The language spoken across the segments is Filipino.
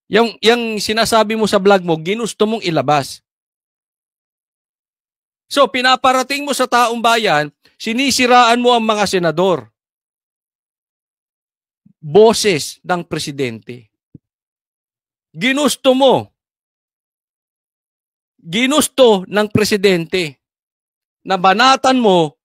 Yung sinasabi mo sa vlog mo, ginusto mong ilabas. So, pinaparating mo sa taong bayan, sinisiraan mo ang mga senador. Boses ng presidente. Ginusto ng presidente na banatan mo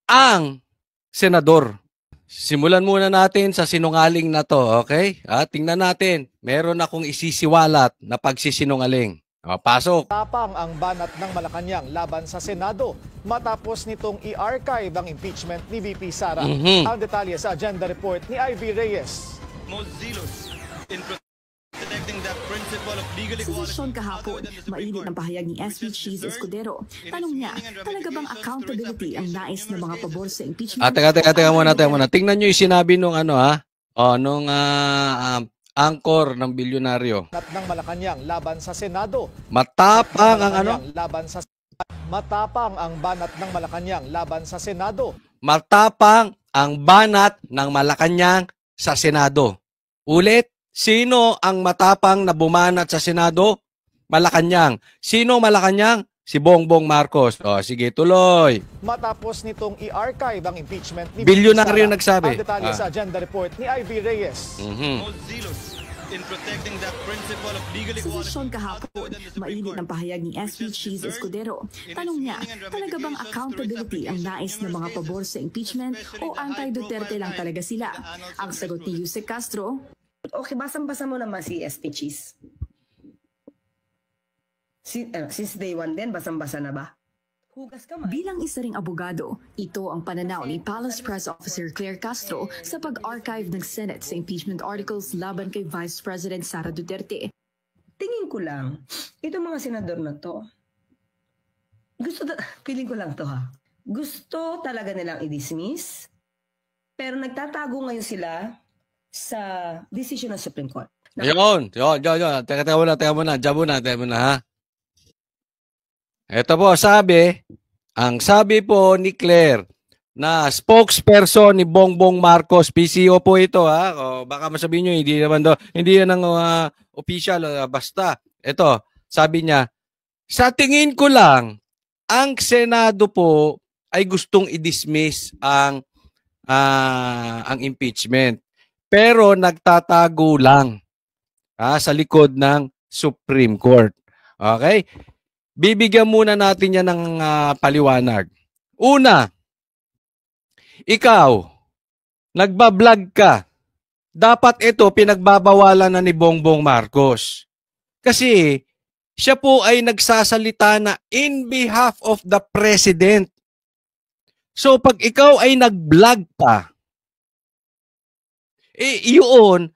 ang senador. Simulan muna natin sa sinungaling na to, okay? Tingnan natin. Meron akong isisiwalat na pagsisinungaling. Pasok. Tapang ang banat ng Malacanang laban sa Senado matapos nitong i-archive ang impeachment ni VP Sara. Ang detalye sa agenda report ni Ivy Reyes. Sa sesyon kahapon, mainit ang pahayag ni SP Cheese Escudero. Tanong niya, talaga bang accountability ang nais ng mga pabor sa impeachment? Teka muna. Tingnan nyo yung sinabi nung anchor ng bilyonaryo. Ng Malacanang laban sa Senado. Matapang ang Matapang ang banat ng Malacanang laban sa Senado. Matapang ang banat ng Malacanang sa Senado. Ulit, sino ang matapang na bumanat sa Senado? Malacanang. Sino Malacanang? Si Bongbong Marcos. Sige, tuloy. Matapos nitong i-archive ang impeachment ni bilyonaryo nagsabi. Ang detalye sa agenda report ni Ivy Reyes. Sa sesyon kahapon, mainit ang pahayag ni SP Cheese Escudero. Tanong niya, talaga bang accountability ang nais ng mga pabor sa impeachment o anti-Duterte lang talaga sila? Ang sagot ni Yusek Castro, okay, basang-basa mo naman si SP Cheese. Since day one din, basang-basa na ba? Hugas ka man. Bilang isa ring abogado, ito ang pananaw ni Palace Press Officer Claire Castro sa pag-archive ng Senate sa impeachment articles laban kay Vice President Sara Duterte. Tingin ko lang, itong mga senador na to, feeling ko lang to ha, gusto talaga nilang i-dismiss, pero nagtatago ngayon sila sa decision ng Supreme Court. Yun. Teka muna, ha? Ito po, ang sabi po ni Claire na spokesperson ni Bongbong Marcos, PCO po ito, ha? Baka masabihin nyo, hindi yan ang official, basta. Ito, sabi niya, sa tingin ko lang, ang Senado po ay gustong i-dismiss ang impeachment. Pero nagtatago lang sa likod ng Supreme Court. Okay? Bibigyan muna natin yan ng paliwanag. Una, ikaw, nagbablog ka. Dapat ito pinagbabawalan na ni Bongbong Marcos. Kasi siya po ay nagsasalita na in behalf of the President. So pag ikaw ay nag-vlog ka, yun,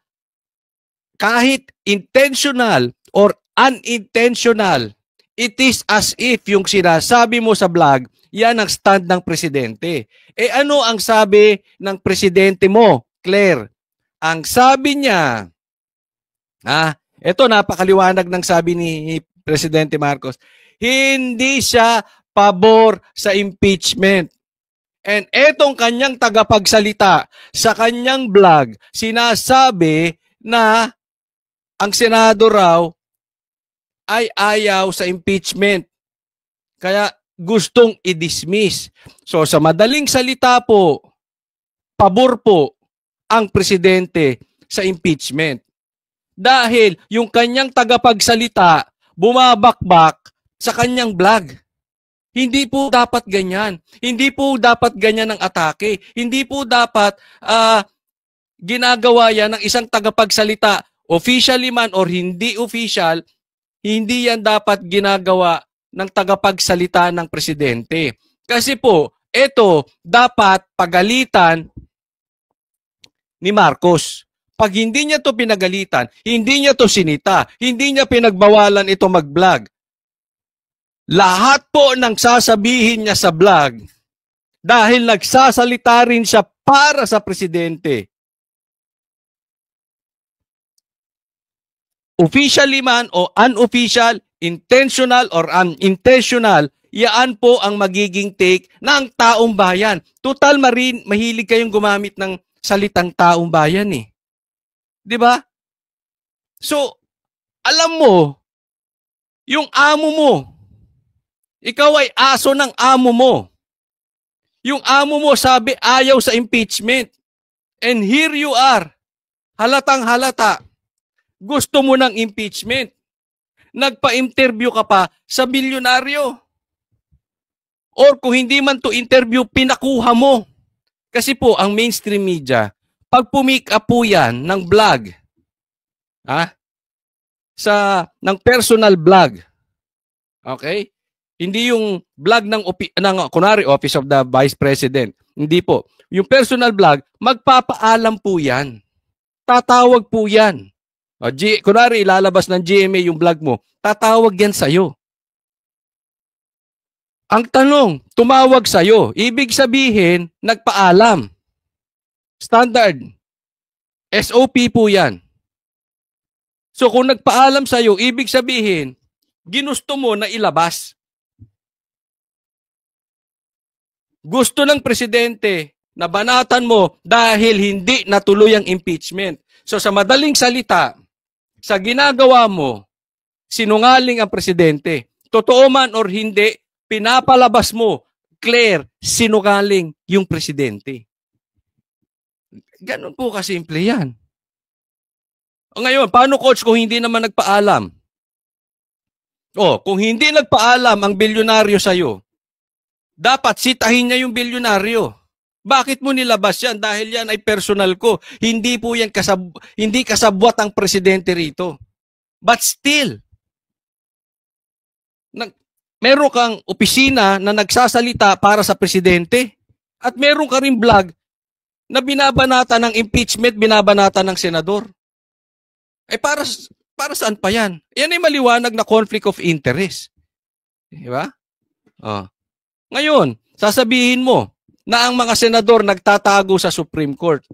kahit intentional or unintentional, it is as if yung sinasabi mo sa vlog, yan ang stand ng presidente. Ano ang sabi ng presidente mo, Claire? Ang sabi niya, ito napakaliwanag ng sabi ni Presidente Marcos, hindi siya pabor sa impeachment. And etong kanyang tagapagsalita sa kanyang vlog, sinasabi na ang Senado raw ay ayaw sa impeachment. Kaya gustong i-dismiss. So sa madaling salita po, pabor po ang presidente sa impeachment. Dahil yung kanyang tagapagsalita bumabakbak sa kanyang vlog. Hindi po dapat ganyan. Hindi po dapat ganyan ang atake. Hindi po dapat ginagawa yan ng isang tagapagsalita, officially man or hindi official. Hindi yan dapat ginagawa ng tagapagsalita ng presidente. Kasi po, ito dapat pagalitan ni Marcos. Pag hindi niya to pinagalitan, hindi niya to sinita, hindi niya pinagbawalan ito mag-vlog. Lahat po ng sasabihin niya sa vlog, dahil nagsasalita rin siya para sa presidente. Officially man o unofficial, intentional or unintentional, yaan po ang magiging take ng taong bayan. Total mahilig kayong gumamit ng salitang taong bayan eh. 'Di ba? So, Alam mo, yung amo mo, ikaw ay aso ng amo mo. Yung amo mo sabi ayaw sa impeachment. And here you are, halatang halata, gusto mo ng impeachment. Nagpa-interview ka pa sa bilyonaryo. Or kung hindi man to interview, pinakuha mo. Kasi po, ang mainstream media, pag pumake up po yan ng vlog, ng personal vlog, okay? Hindi yung vlog ng kunwari, Office of the Vice President. Hindi po. Yung personal vlog, magpapaalam po yan. Tatawag po yan. Kunwari, ilalabas ng GMA yung vlog mo, tatawag yan sa'yo. Ang tanong, tumawag sa'yo. Ibig sabihin, nagpaalam. Standard. SOP po yan. So kung nagpaalam sa'yo, ibig sabihin, ginusto mo na ilabas. Gusto ng presidente na banatan mo dahil hindi natuloy ang impeachment. So sa madaling salita, sa ginagawa mo, sinungaling ang presidente. Totoo man or hindi, pinapalabas mo, clear, sinungaling yung presidente. Ganun po kasimple yan. Ngayon, paano coach kung hindi naman nagpaalam? Kung hindi nagpaalam ang bilyonaryo sa'yo, dapat sitahin niya yung bilyonaryo. Bakit mo nilabas yan? Dahil yan ay personal ko. Hindi po yan hindi kasabwat ang presidente rito. But still, meron kang opisina na nagsasalita para sa presidente at meron ka rin vlog na binabanata ng impeachment, binabanata ng senador. Para saan pa yan? Yan ay maliwanag na conflict of interest. Diba? Ngayon, sasabihin mo na ang mga senador nagtatago sa Supreme Court.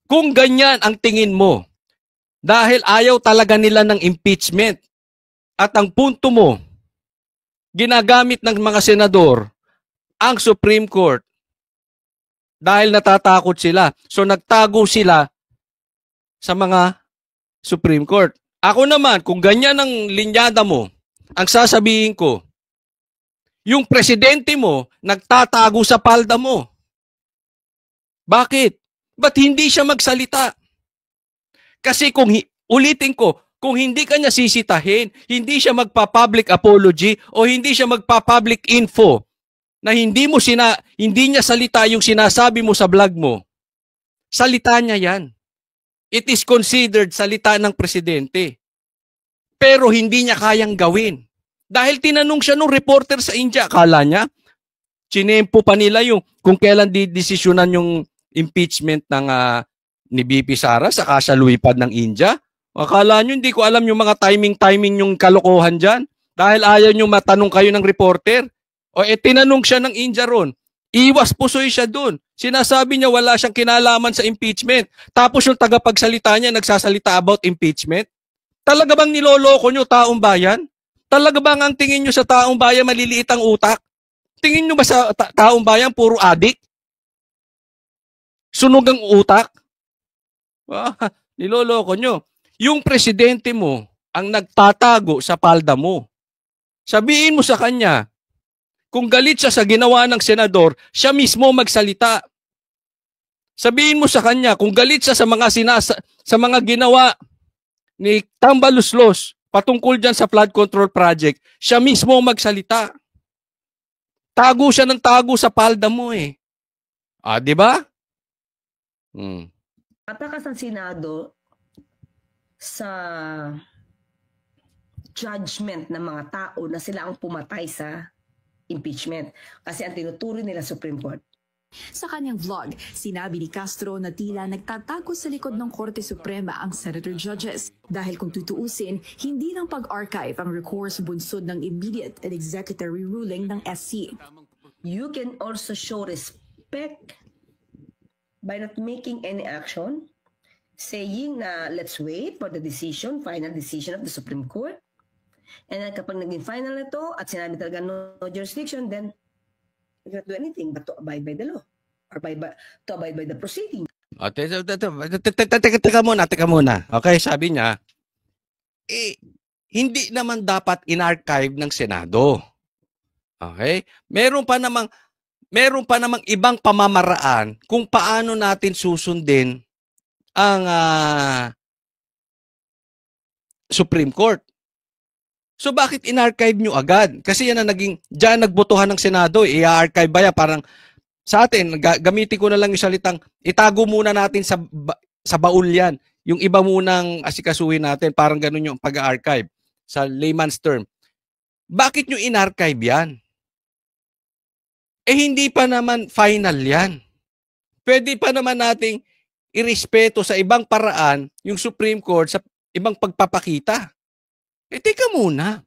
Kung ganyan ang tingin mo, dahil ayaw talaga nila ng impeachment, at ang punto mo, ginagamit ng mga senador ang Supreme Court dahil natatakot sila. So nagtago sila sa mga Supreme Court. Ako naman, kung ganyan ang linyada mo, ang sasabihin ko, yung presidente mo nagtatago sa palda mo. Bakit? Ba't hindi siya magsalita? Kasi ulitin ko, kung hindi kanya sisitahin, hindi siya magpa-public apology o hindi siya magpa-public info na hindi niya salita yung sinasabi mo sa vlog mo, salita niya yan. It is considered salita ng presidente. Pero hindi niya kayang gawin. Dahil tinanong siya nung reporter sa India, akala niya, chinempo pa nila yung kung kailan didesisyonan yung impeachment ni VP Sara sa siya lumipad ng India. Akala nyo, hindi ko alam yung mga timing yung kalokohan dyan. Dahil ayaw nyo matanong kayo ng reporter. Tinanong siya ng India ron. Iwas pusoy siya dun. Sinasabi niya wala siyang kinalaman sa impeachment. Tapos yung tagapagsalita niya nagsasalita about impeachment. Talaga bang niloloko nyo taong bayan? Talaga bang ang tingin nyo sa taong bayan maliliit ang utak? Tingin nyo ba sa taong bayan puro adik? Sunog ang utak? Niloloko nyo. Yung presidente mo ang nagtatago sa palda mo. Sabihin mo sa kanya, kung galit siya sa ginawa ng senador, siya mismo magsalita. Sabihin mo sa kanya, kung galit siya sa mga ginawa ni Tambaluslos patungkol dyan sa flood control project, siya mismo magsalita. Tago siya ng tago sa palda mo eh. Di ba? Atakas ng Senado sa judgment ng mga tao na sila ang pumatay sa impeachment. Kasi ang tinuturi nila Supreme Court. Sa kanyang vlog, sinabi ni Castro na tila nagtatago sa likod ng Korte Suprema ang senator judges dahil kung tutuusin, hindi ng pag-archive ang recourse bunsod ng immediate and executory ruling ng SC. You can also show respect by not making any action, saying na let's wait for the decision, final decision of the Supreme Court. And then kapag naging final na ito at sinabi talaga no jurisdiction, then you cannot do anything but to abide by the law or to abide by the proceeding. Teka muna. Okay, sabi niya, hindi naman dapat in-archive ng Senado. Okay? Meron pa namang ibang pamamaraan kung paano natin susundin ang Supreme Court. So bakit in-archive nyo agad? Kasi yan ang diyan nagbotohan ng Senado. I-archive ba yan? Parang sa atin, gamitin ko na lang yung salitang, itago muna natin sa baul yan. Yung iba munang asikasuhin natin. Parang ganun yung pag-archive sa layman's term. Bakit nyo in-archive yan? Hindi pa naman final yan. Pwede pa naman nating irespeto sa ibang paraan yung Supreme Court sa ibang pagpapakita. Teka muna.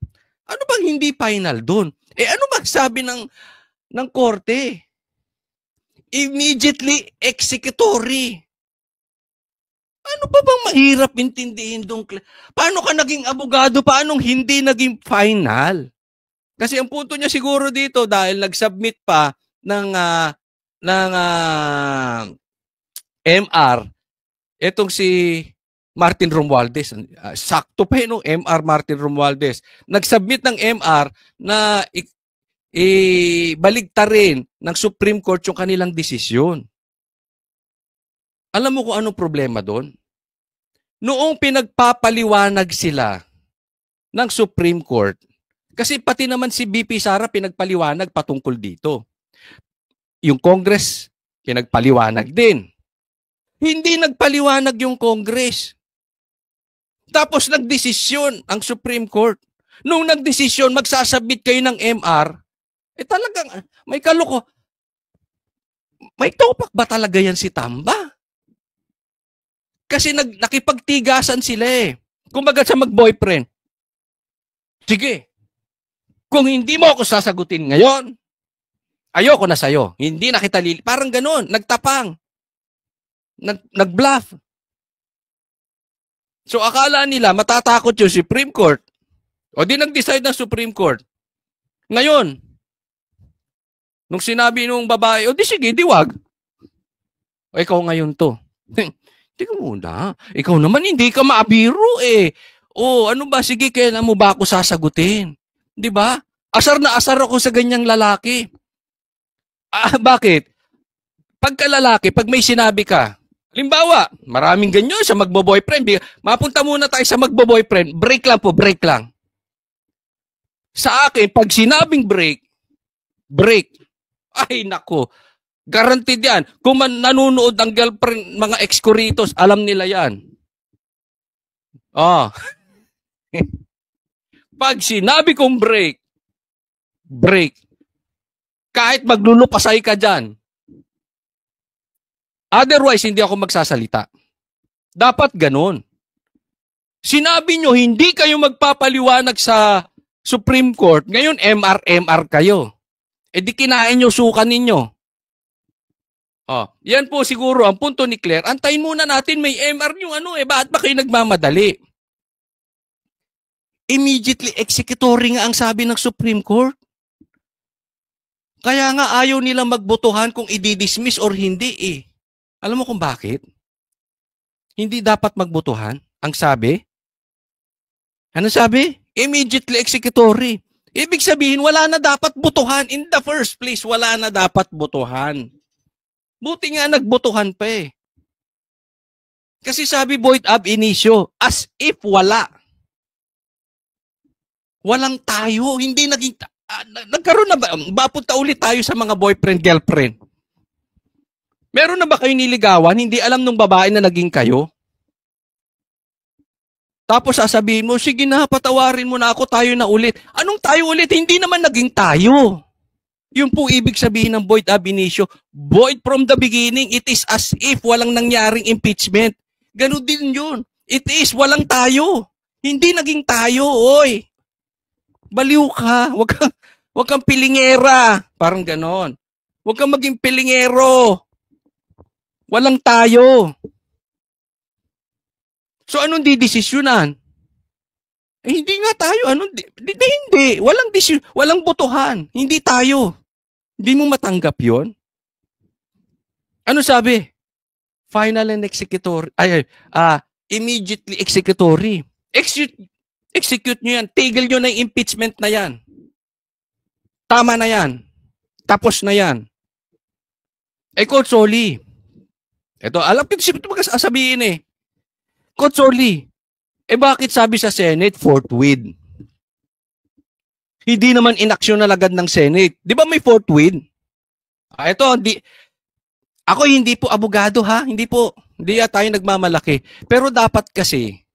Ano bang hindi final doon? Ano bang sabi ng korte? Immediately executory. Ano ba bang mahirap intindihin doon? Paano ka naging abogado? Paano hindi naging final? Kasi ang punto niya siguro dito dahil nag-submit pa ng MR etong si Martin Romualdez. Sakto pa no, MR Martin Romualdez. Nag-submit ng MR na ibaligtarin ng Supreme Court yung kanilang desisyon. Alam mo kung anong problema doon? Noong pinagpapaliwanag sila ng Supreme Court, kasi pati naman si BP Sara pinagpaliwanag patungkol dito. Yung Congress, pinagpaliwanag din. Hindi nagpaliwanag yung Congress. Tapos nagdesisyon ang Supreme Court. Nung nagdesisyon, magsasubmit kayo ng MR, talagang may kaloko. May topak ba talaga yan si Tamba? Kasi nakipagtigasan sila eh. Kumbaga sa mag-boyfriend. Sige, kung hindi mo ako sasagutin ngayon, ayoko na sa'yo. Hindi na kita parang ganun, nagtapang. Nag-bluff. So akala nila matatakot yung Supreme Court. O di nag-decide ng Supreme Court. Ngayon, nung sinabi nung babae, o di sige, diwag. O ikaw ngayon to. Tingnan muna. Ikaw naman hindi ka maabiro eh. O ano ba, sige, kailan mo ba ako sasagutin? Di ba? Asar na asar ako sa ganyang lalaki. Bakit? Pagka lalaki, pag may sinabi ka, halimbawa, maraming ganyan sa magbo-boyfriend. Mapunta muna tayo sa magbo-boyfriend. Break lang po, break lang. Sa akin, pag sinabing break, ay nako, guaranteed yan. Kung nanonood ang girlfriend, mga ex-kuritos, alam nila yan. Pag sinabi kong break, kahit maglulupasay ka dyan, otherwise, hindi ako magsasalita. Dapat ganun. Sinabi nyo, hindi kayo magpapaliwanag sa Supreme Court. Ngayon, MR kayo. Di kinain nyo, sukan ninyo. Yan po siguro ang punto ni Claire. Antayin muna natin, may MR yung bakit ba kayo nagmamadali? Immediately executory nga ang sabi ng Supreme Court. Kaya nga ayaw nilang magbotohan kung i-dismiss or hindi eh. Alam mo kung bakit? Hindi dapat magbotohan. Ang sabi? Ano sabi? Immediately executory. Ibig sabihin, wala na dapat botohan. In the first place, wala na dapat botohan. Buti nga nagbotohan pa eh. Kasi sabi void ab initio, as if wala. Walang tayo. Hindi naging... nagkaroon na ba? Mapunta ulit tayo sa mga boyfriend-girlfriend. Meron na ba kayo niligawan? Hindi alam nung babae na naging kayo? Tapos sasabihin mo, sige na, patawarin mo na ako, tayo na ulit. Anong tayo ulit? Hindi naman naging tayo. Yung po ibig sabihin ng void ab initio, void from the beginning, it is as if walang nangyaring impeachment. Ganun din yun. It is, walang tayo. Hindi naging tayo, oy. Baliw ka. Huwag kang pilingera. Parang ganon. Huwag kang maging pilingero. Walang tayo. So, anong didesisyonan? Hindi nga tayo. Hindi. Walang botohan. Hindi tayo. Hindi mo matanggap yon. Ano sabi? Final and executory. Immediately executory. execute nyo yan. Tigil nyo na yung impeachment na yan. Tama na yan. Tapos na yan. Coach Soli. Ito, alam ko ito magsasabihin eh. Coach Soli, bakit sabi sa Senate, forthwith? Hindi naman inaksyon na agad ng Senate. Di ba may forthwith? Ito, ako hindi po abogado ha. Hindi tayo nagmamalaki. Pero dapat kasi,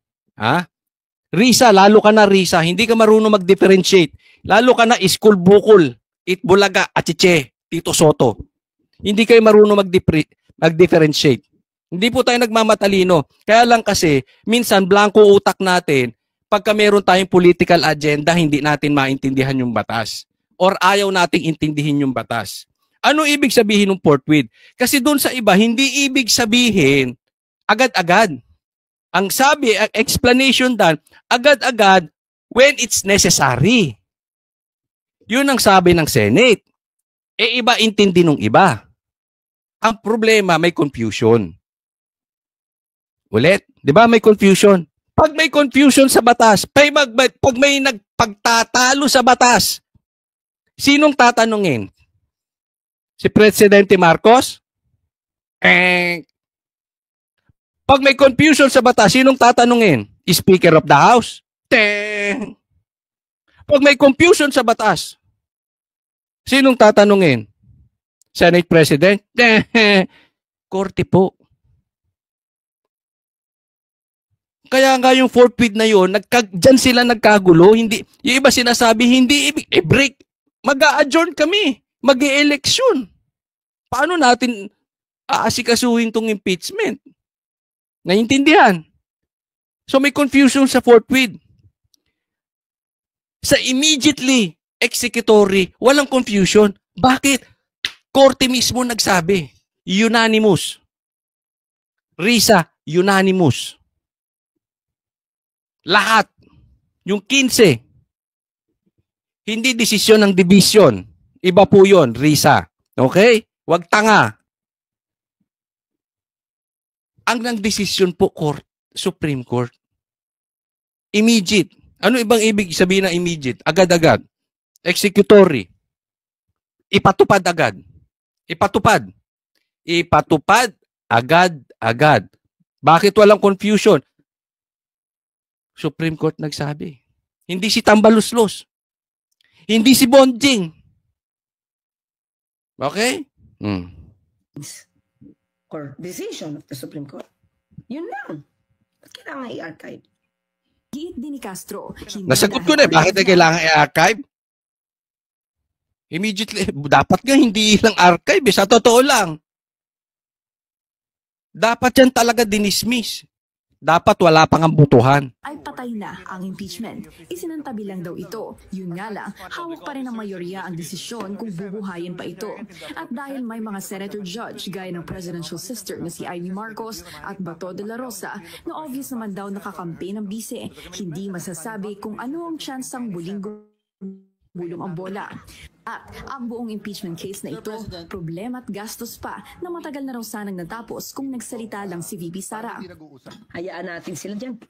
Risa, lalo ka na Risa, hindi ka marunong mag-differentiate. Lalo ka na iskul bukol, itbulaga, achiche, Tito Soto. Hindi kayo marunong mag-differentiate. Hindi po tayo nagmamatalino. Kaya lang kasi, minsan blanco utak natin, pagka meron tayong political agenda, hindi natin maintindihan yung batas. Or ayaw nating intindihin yung batas. Ano ibig sabihin ng forthwith? Kasi doon sa iba, hindi ibig sabihin agad-agad. Ang sabi, ang explanation dan, agad-agad when it's necessary. Yun ang sabi ng Senate. Iba intindi nung iba. Ang problema, may confusion. Ulit, di ba may confusion? Pag may confusion sa batas, pag may nagpagtatalo sa batas, sinong tatanungin? Si Presidente Marcos? Pag may confusion sa batas, sinong tatanungin? Speaker of the House? Pag may confusion sa batas, sinong tatanungin? Senate President? Korte po. Kaya nga yung forthwith na yun, dyan sila nagkagulo. Hindi, yung iba sinasabi, hindi break. Mag-a-adjourn kami. Mag-e-eleksyon. Paano natin aasikasuhin tong impeachment? Naiintindihan? So may confusion sa forthwith. Sa immediately executory, walang confusion. Bakit? Korte mismo nagsabi. Unanimous. Risa, unanimous. Lahat. Yung 15. Hindi desisyon ng division. Iba po yun, Risa. Okay? Huwag tanga. Ang nang-desisyon po, Supreme Court. Immediate. Ano ibang ibig sabihin na immediate? Agad-agad. Executory. Ipatupad agad. Ipatupad. Ipatupad agad-agad. Bakit walang confusion? Supreme Court nagsabi. Hindi si Tambaluslos. Hindi si Bonjing. Okay? Or decision of the Supreme Court. Yun lang. Ba't kailangan i-archive? Giit din ni Castro. Nasagot ko na. Bakit na kailangan i-archive? Immediately. Dapat nga hindi lang archive. Sa totoo lang. Dapat yan talaga dinismiss. Dapat wala pang ang butuhan. Ay patay na ang impeachment. Isinantabi lang daw ito. Yun nga lang, hawak pa rin ng mayorya ang desisyon kung bubuhayin pa ito. At dahil may mga senator judge gaya ng presidential sister na si Amy Marcos at Bato de la Rosa na obvious naman daw nakakampi ng bise, hindi masasabi kung ano ang tsansang muling bulong ang bola. At ang buong impeachment case na ito, problema at gastos pa na matagal na raw sanang natapos kung nagsalita lang si VP Sara. Hayaan natin sila dyan.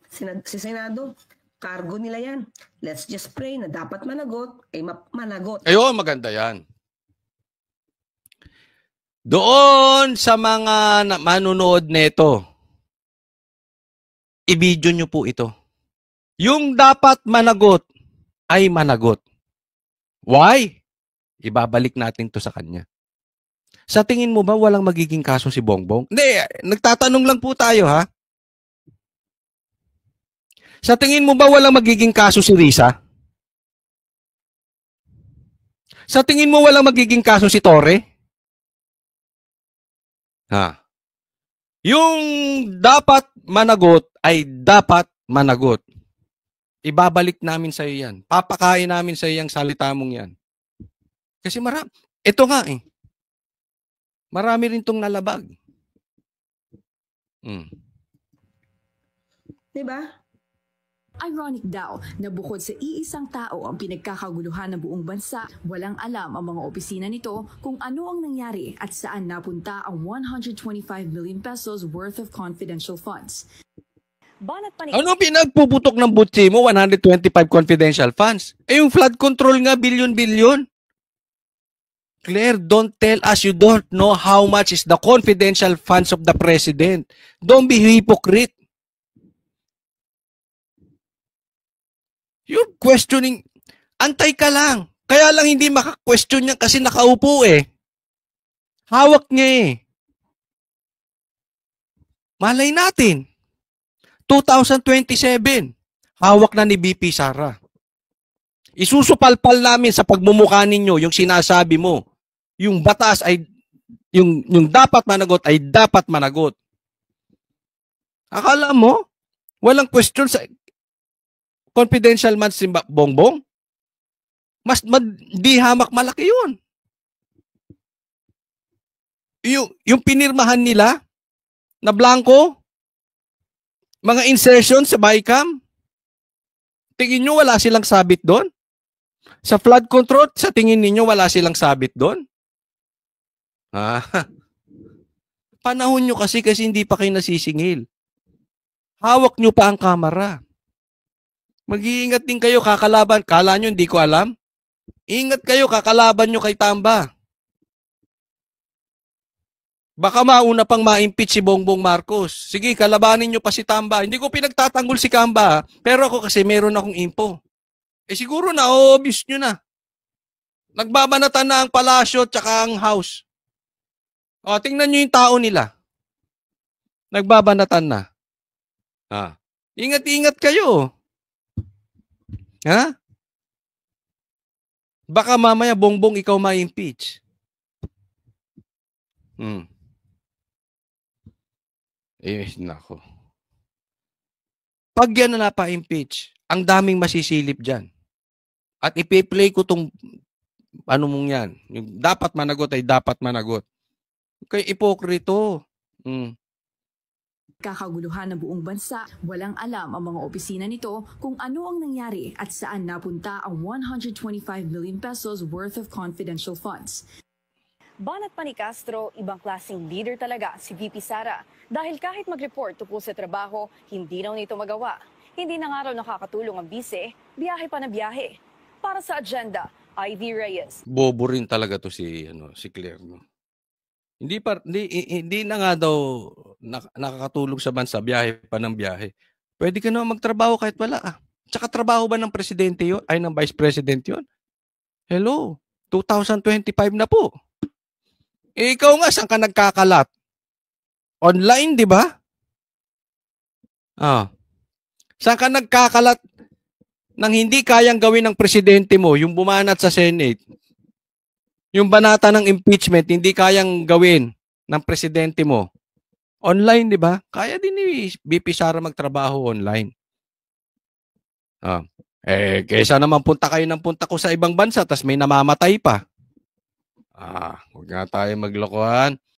Si Senado, cargo nila yan. Let's just pray na dapat managot, ay managot. Ayun, maganda yan. Doon sa mga manunood neto, i-video nyo po ito. Yung dapat managot, ay managot. Why? Ibabalik natin to sa kanya. Sa tingin mo ba walang magiging kaso si Bongbong? Hindi, nagtatanong lang po tayo ha. Sa tingin mo ba walang magiging kaso si Risa? Sa tingin mo walang magiging kaso si Torre? Ha? Yung dapat managot ay dapat managot. Ibabalik namin sa iyo yan. Papakain namin sa iyo yung salita mong yan. Kasi ito nga eh. Marami rin tong nalabag. Diba? Ironic daw na bukod sa iisang tao ang pinagkakaguluhan ng buong bansa, walang alam ang mga opisina nito kung ano ang nangyari at saan napunta ang 125 million pesos worth of confidential funds. Ano pinagpuputok ng butsi mo? 125 confidential funds. Eh yung flood control nga, billion-billion. Claire, don't tell us you don't know how much is the confidential funds of the president. Don't be hypocrite. You're questioning. Antay ka lang. Kaya lang hindi maka-question niya kasi nakaupo eh. Hawak niya eh. Malay natin. 2027. Hawak na ni BP Sara. Isusupalpal namin sa pagmumukha ninyo yung sinasabi mo. Yung batas ay, yung dapat managot ay dapat managot. Akala mo, walang question sa confidential man si Bongbong? Mas di hamak malaki yun. Yung pinirmahan nila na blanco, mga insertion sa BICAM, tingin nyo wala silang sabit doon? Sa flood control, sa tingin ninyo wala silang sabit doon? Panahon nyo kasi hindi pa kayo nasisingil. Hawak nyo pa ang kamera. Mag-iingat din kayo, kakalaban. Kala nyo, hindi ko alam? Ingat kayo, kakalaban nyo kay Tamba. Baka mauna pang ma-impeach si Bongbong Marcos. Sige, kalabanin nyo pa si Tamba. Hindi ko pinagtatanggol si Kamba, pero ako kasi meron akong info. Eh siguro na-obvious nyo na. Nagbabanatan na ang palasyo at saka ang house. O, tingnan nyo yung tao nila. Nagbabanatan na. Ingat-ingat kayo. Ha? Baka mamaya Bongbong ikaw ma-impeach. Nako. Pag yan na napa-impeach, ang daming masisilip dyan. At ipi-play ko tong ano mong yan. Yung dapat managot ay dapat managot. Kay ipokrito. Kakaguluhan ng buong bansa, walang alam ang mga opisina nito kung ano ang nangyari at saan napunta ang 125 million pesos worth of confidential funds. Banat pa ni Castro, ibang klaseng leader talaga si VP Sara. Dahil kahit mag-report tungkol sa trabaho, hindi raw nito magawa. Hindi na nga raw nakakatulong ang bise, biyahe pa na biyahe. Para sa agenda, Ivy Reyes. Bobo rin talaga to si Claire, no? Hindi na nga daw nakakatulong sa bansa, biyahe pa ng biyahe. Pwede ka naman magtrabaho kahit wala. Tsaka trabaho ba ng presidente yun? Ay, ng vice president yun? Hello, 2025 na po. Eh, ikaw nga, saan ka nagkakalat? Online, di ba? Saan ka nagkakalat nang hindi kayang gawin ng presidente mo, yung bumanat sa Senate? Yung banata ng impeachment, hindi kayang gawin ng presidente mo. Online, di ba? Kaya din ni BP Sara magtrabaho online. Kaysa naman punta kayo ng punta ko sa ibang bansa, tas may namamatay pa. Huwag nga tayo maglokohan.